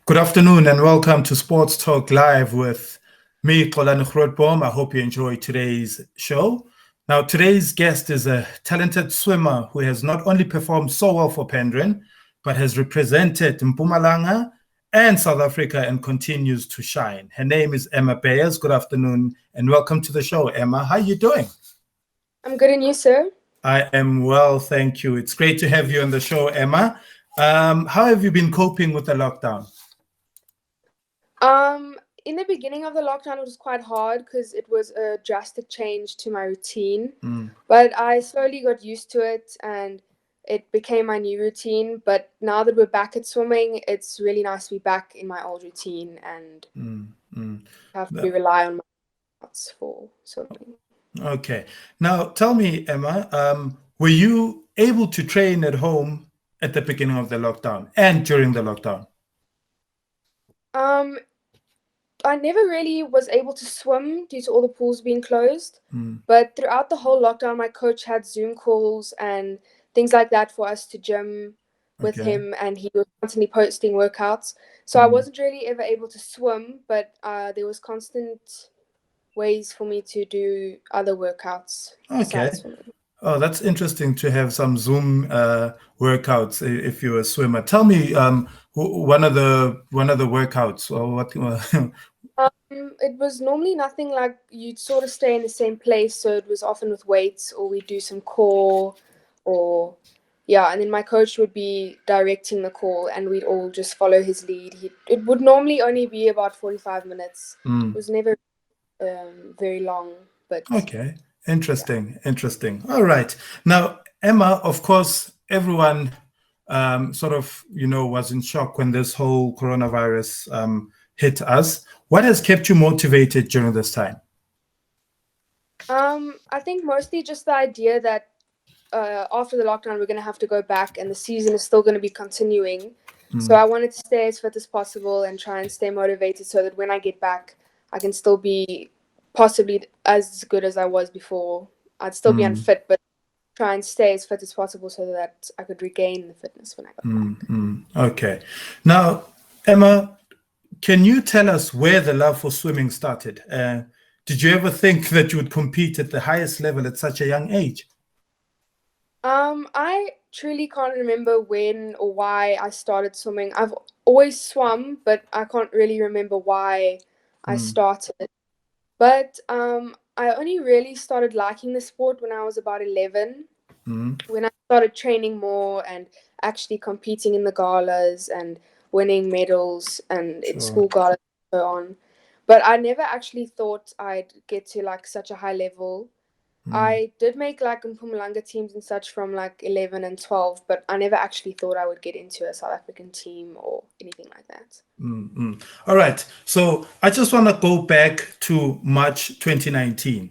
Good afternoon and welcome to Sports Talk Live with me, Grootboom. I hope you enjoy today's show. Now, today's guest is a talented swimmer who has not only performed so well for Penryn, but has represented Mpumalanga and South Africa and continues to shine. Her name is Emma Beyers. Good afternoon and welcome to the show, Emma. How are you doing? I'm good, and you, sir? I am well, thank you. It's great to have you on the show, Emma. How have you been coping with the lockdown? In the beginning of the lockdown, it was quite hard because it was a drastic change to my routine. But I slowly got used to it and it became my new routine. But now that we're back at swimming, it's really nice to be back in my old routine and have to rely on my thoughts for swimming. Okay. Now, tell me, Emma, were you able to train at home at the beginning of the lockdown and during the lockdown? I never really was able to swim due to all the pools being closed. But throughout the whole lockdown, my coach had Zoom calls and things like that for us to gym with him, and he was constantly posting workouts. So I wasn't really ever able to swim, but there was constant ways for me to do other workouts besides swimming. Oh, that's interesting to have some Zoom workouts if you're a swimmer. Tell me one of the workouts or what. It was normally nothing like you'd sort of stay in the same place, so it was often with weights or we'd do some core or and then my coach would be directing the call and we'd all just follow his lead. It would normally only be about 45 minutes. It was never very long, but okay. Interesting. All right. Now, Emma, of course, everyone sort of, was in shock when this whole coronavirus hit us. What has kept you motivated during this time? I think mostly just the idea that after the lockdown, we're going to have to go back and the season is still going to be continuing. So I wanted to stay as fit as possible and try and stay motivated so that when I get back, I can still be possibly as good as I was before. I'd still be unfit, but try and stay as fit as possible so that I could regain the fitness when I got back. Okay. Now, Emma, can you tell us where the love for swimming started? Did you ever think that you would compete at the highest level at such a young age? I truly can't remember when or why I started swimming. I've always swum, but I can't really remember why I started. But I only really started liking the sport when I was about 11, when I started training more and actually competing in the galas and winning medals and in school galas and so on. But I never actually thought I'd get to like such a high level. I did make like Mpumalanga teams and such from like 11 and 12, but I never actually thought I would get into a South African team or anything like that. All right. So I just want to go back to March 2019.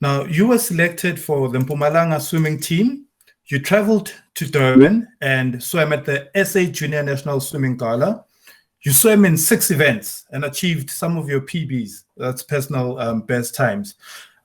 Now, you were selected for the Mpumalanga swimming team. You traveled to Durban and swam at the SA Junior National Swimming Gala. You swam in 6 events and achieved some of your PBs, that's personal best times.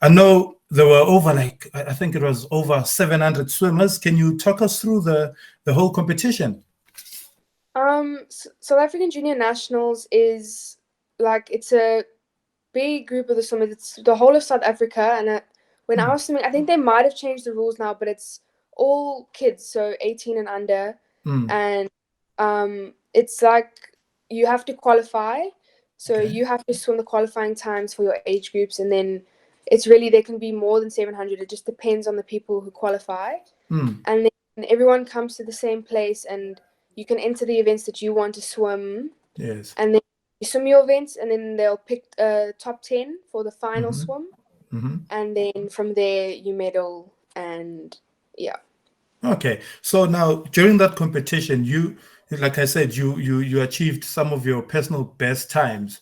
I know there were I think it was over 700 swimmers. Can you talk us through the whole competition? South African Junior Nationals is like, it's a big group of the swimmers. It's the whole of South Africa. And when I was swimming, I think they might have changed the rules now, but it's all kids, so 18 and under. And it's like you have to qualify. So you have to swim the qualifying times for your age groups, and then it's really, there can be more than 700. It just depends on the people who qualify. And then everyone comes to the same place and you can enter the events that you want to swim. Yes. And then you swim your events and then they'll pick top 10 for the final swim. And then from there you medal and Okay. So now during that competition, you, like I said, you achieved some of your personal best times.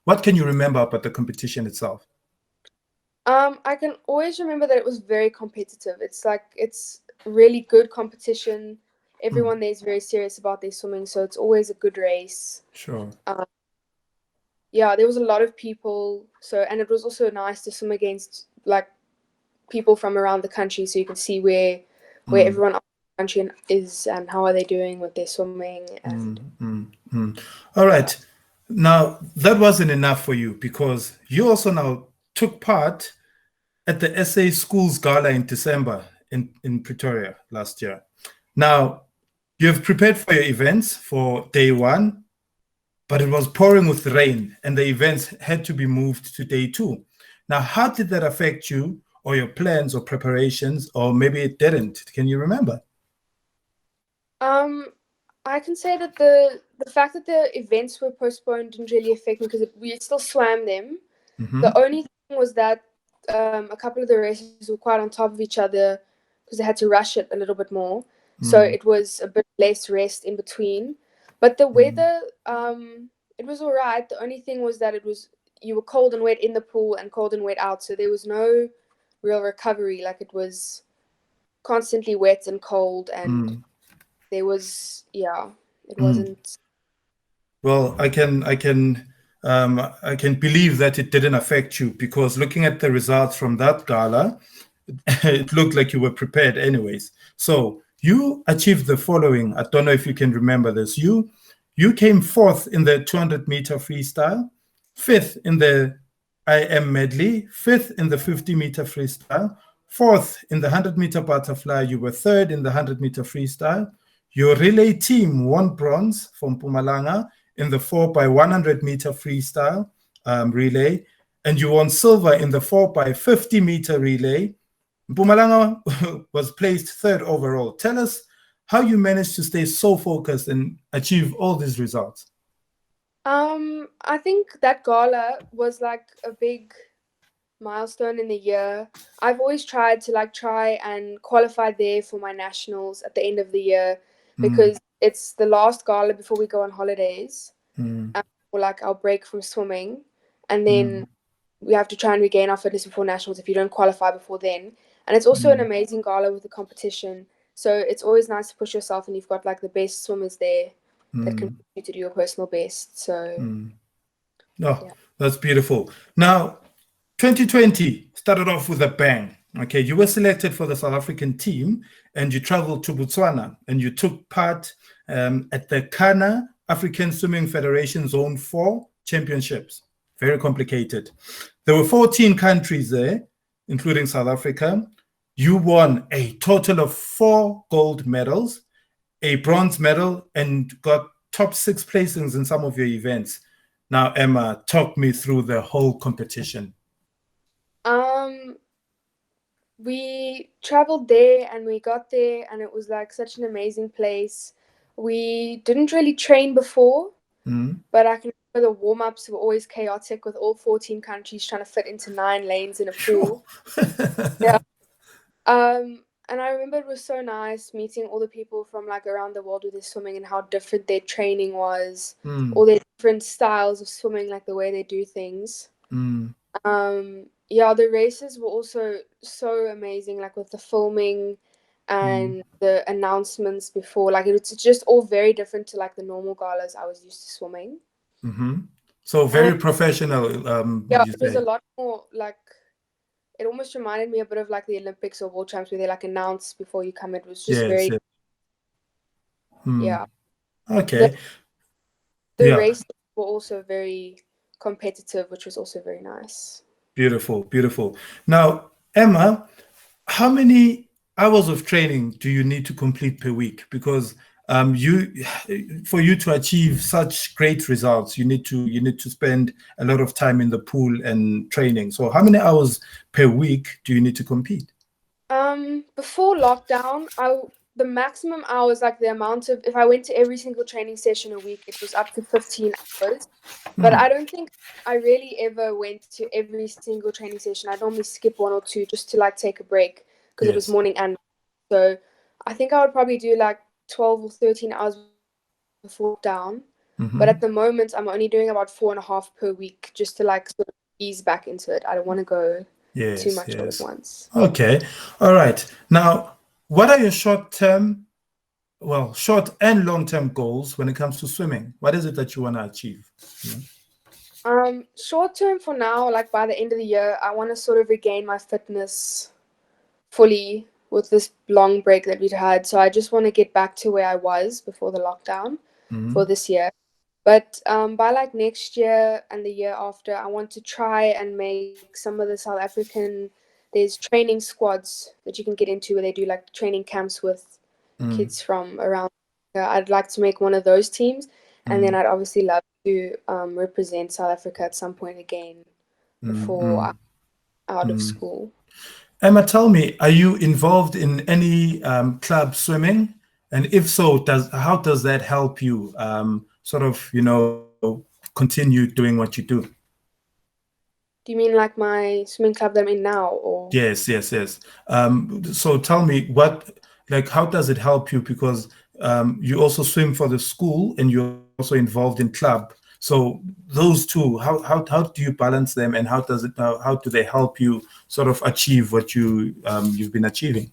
What can you remember about the competition itself? I can always remember that it was very competitive. It's like, it's really good competition. Everyone there is very serious about their swimming, so it's always a good race. Sure. There was a lot of people, and it was also nice to swim against like people from around the country, so you can see where everyone else in the country is and how are they doing with their swimming. And All right. Now, that wasn't enough for you because you also now took part at the SA Schools Gala in December in Pretoria last year. Now, you've prepared for your events for day one, but it was pouring with rain and the events had to be moved to day two. Now, how did that affect you or your plans or preparations, or maybe it didn't? Can you remember? I can say that the fact that the events were postponed didn't really affect me because we still swam them. The only thing was that a couple of the races were quite on top of each other because they had to rush it a little bit more. So it was a bit less rest in between. But the weather, it was all right. The only thing was that you were cold and wet in the pool and cold and wet out. So there was no real recovery. Like it was constantly wet and cold and there was, it wasn't. Well, I can believe that it didn't affect you because looking at the results from that gala, it looked like you were prepared anyways. So you achieved the following. I don't know if you can remember this. You came fourth in the 200-meter freestyle, fifth in the IM medley, fifth in the 50-meter freestyle, fourth in the 100-meter butterfly. You were third in the 100-meter freestyle. Your relay team won bronze from Mpumalanga in the 4x100-meter freestyle relay, and you won silver in the 4x50-meter relay. Mpumalanga was placed third overall. Tell us how you managed to stay so focused and achieve all these results. I think that gala was like a big milestone in the year. I've always tried to try and qualify there for my nationals at the end of the year because it's the last gala before we go on holidays or our break from swimming, and then we have to try and regain our fitness before nationals if you don't qualify before then. And it's also an amazing gala with the competition, so it's always nice to push yourself, and you've got the best swimmers there that can push you to do your personal best. So That's beautiful. Now 2020 started off with a bang. Okay, you were selected for the South African team and you traveled to Botswana and you took part at the Ghana African Swimming Federation Zone 4 Championships. Very complicated. There were 14 countries there, including South Africa. You won a total of 4 gold medals, a bronze medal, and got top 6 placings in some of your events. Now, Emma, talk me through the whole competition. We traveled there and we got there and it was such an amazing place. We didn't really train before, but I can remember the warm-ups were always chaotic with all 14 countries trying to fit into 9 lanes in a pool. Yeah. And I remember it was so nice meeting all the people from around the world with their swimming and how different their training was, all their different styles of swimming, the way they do things. The races were also so amazing, with the filming and the announcements before. It's just all very different to the normal galas I was used to swimming. So very professional. It was a lot more it almost reminded me a bit of the Olympics or World Champs where they announce before you come. It was just very Okay. The races were also very competitive, which was also very nice. Beautiful, beautiful. Now, Emma, how many hours of training do you need to complete per week? Because for you to achieve such great results, you need to spend a lot of time in the pool and training. So how many hours per week do you need to compete? Before lockdown, the maximum hours, the amount of, if I went to every single training session a week, it was up to 15 hours. But I don't think I really ever went to every single training session. I normally skip 1 or 2 just to take a break because it was morning and night. So I think I would probably do 12 or 13 hours before lockdown. But at the moment, I'm only doing about 4.5 per week just to sort of ease back into it. I don't want to go too much all at once. Okay. All right. Now, what are your short and long-term goals when it comes to swimming? What is it that you want to achieve? Short term for now, by the end of the year, I want to sort of regain my fitness fully with this long break that we'd had. So I just want to get back to where I was before the lockdown for this year. But by like next year and the year after, I want to try and make some of the South African. There's training squads that you can get into where they do like training camps with kids from around. I'd like to make one of those teams, and then I'd obviously love to represent South Africa at some point again before I'm out of school. Emma, tell me, are you involved in any club swimming? And if so, how does that help you sort of, continue doing what you do? Do you mean like my swimming club that I'm in now, or? Yes, yes, yes. So tell me how does it help you? Because you also swim for the school and you're also involved in club. So those two, how do you balance them, and how do they help you sort of achieve what you've been achieving?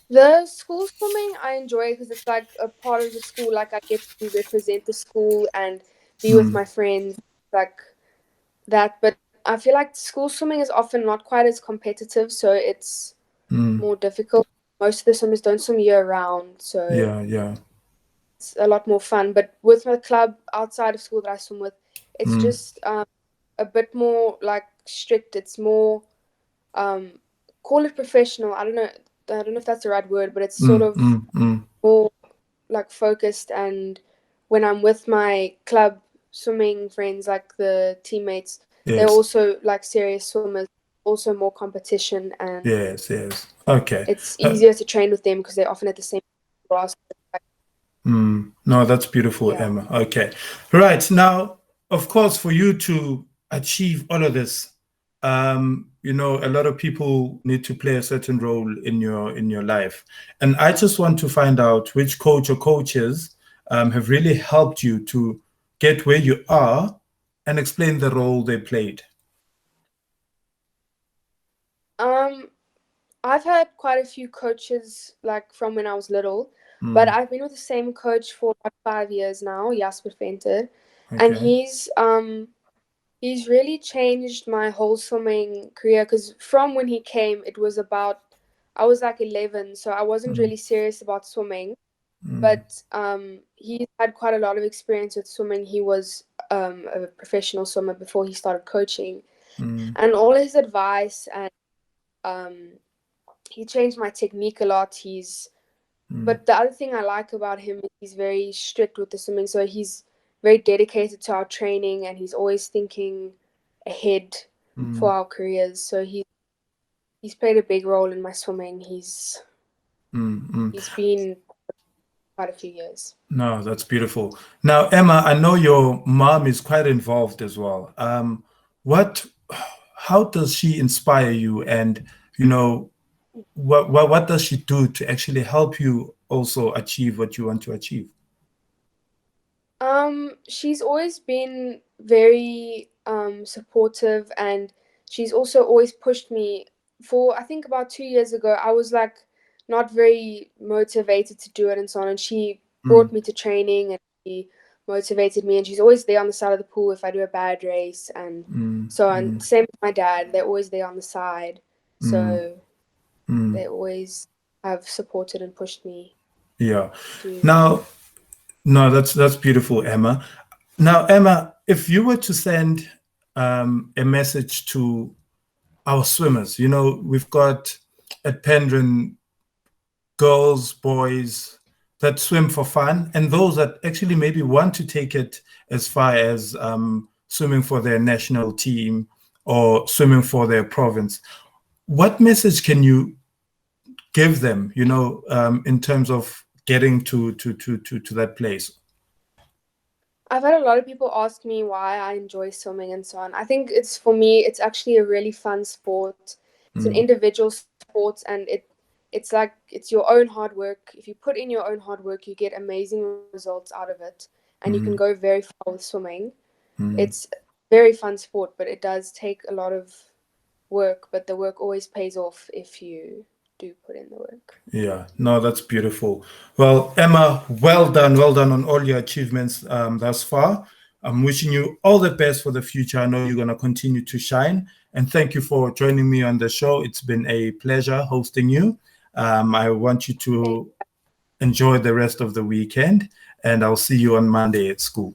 The school swimming I enjoy because it's like a part of the school. Like I get to represent the school and be with my friends, like that. But I feel like school swimming is often not quite as competitive, so it's more difficult. Most of the swimmers don't swim year round, so Yeah. it's a lot more fun. But with my club outside of school that I swim with, it's just a bit more like strict. It's more call it professional. I don't know if that's the right word, but it's sort of more like focused. And when I'm with my club swimming friends, like the teammates, they're Yes. also like serious swimmers, also more competition, and Yes. Okay. it's easier to train with them because they're often at the same class. No, that's beautiful, Yeah. Emma. Okay. Right. Now, of course, for you to achieve all of this, a lot of people need to play a certain role in your life. And I just want to find out which coach or coaches have really helped you to get where you are, and explain the role they played. I've had quite a few coaches like from when I was little, but I've been with the same coach for like 5 years now, Jasper Venter, and Okay. he's really changed my whole swimming career because from when he came, it was about I was like 11, so I wasn't really serious about swimming, but he had quite a lot of experience with swimming. He was a professional swimmer before he started coaching, and all his advice and um, he changed my technique a lot. But the other thing I like about him is he's very strict with the swimming. So he's very dedicated to our training, and he's always thinking ahead for our careers. So he's played a big role in my swimming. He's been quite a few years. No, that's beautiful. Now, Emma, I know your mom is quite involved as well. What, how does she inspire you, and what does she do to actually help you also achieve what you want to achieve? She's always been very supportive, and she's also always pushed me. For I think about 2 years ago, I was like not very motivated to do it and so on, and she brought me to training and she motivated me, and she's always there on the side of the pool if I do a bad race and so on. Same with my dad, they're always there on the side. So they always have supported and pushed me Yeah. to Now, no, that's beautiful, Emma. Now, Emma, if you were to send a message to our swimmers, we've got at Penryn girls, boys that swim for fun, and those that actually maybe want to take it as far as swimming for their national team or swimming for their province. What message can you give them, in terms of getting to that place? I've had a lot of people ask me why I enjoy swimming and so on. I think for me, it's actually a really fun sport. It's an individual sport, and it's like it's your own hard work. If you put in your own hard work, you get amazing results out of it, and you can go very far with swimming. It's a very fun sport, but it does take a lot of work, but the work always pays off if you do put in the work. Yeah, no, that's beautiful. Well, Emma, well done on all your achievements thus far. I'm wishing you all the best for the future. I know you're going to continue to shine. And thank you for joining me on the show. It's been a pleasure hosting you. I want you to enjoy the rest of the weekend, and I'll see you on Monday at school.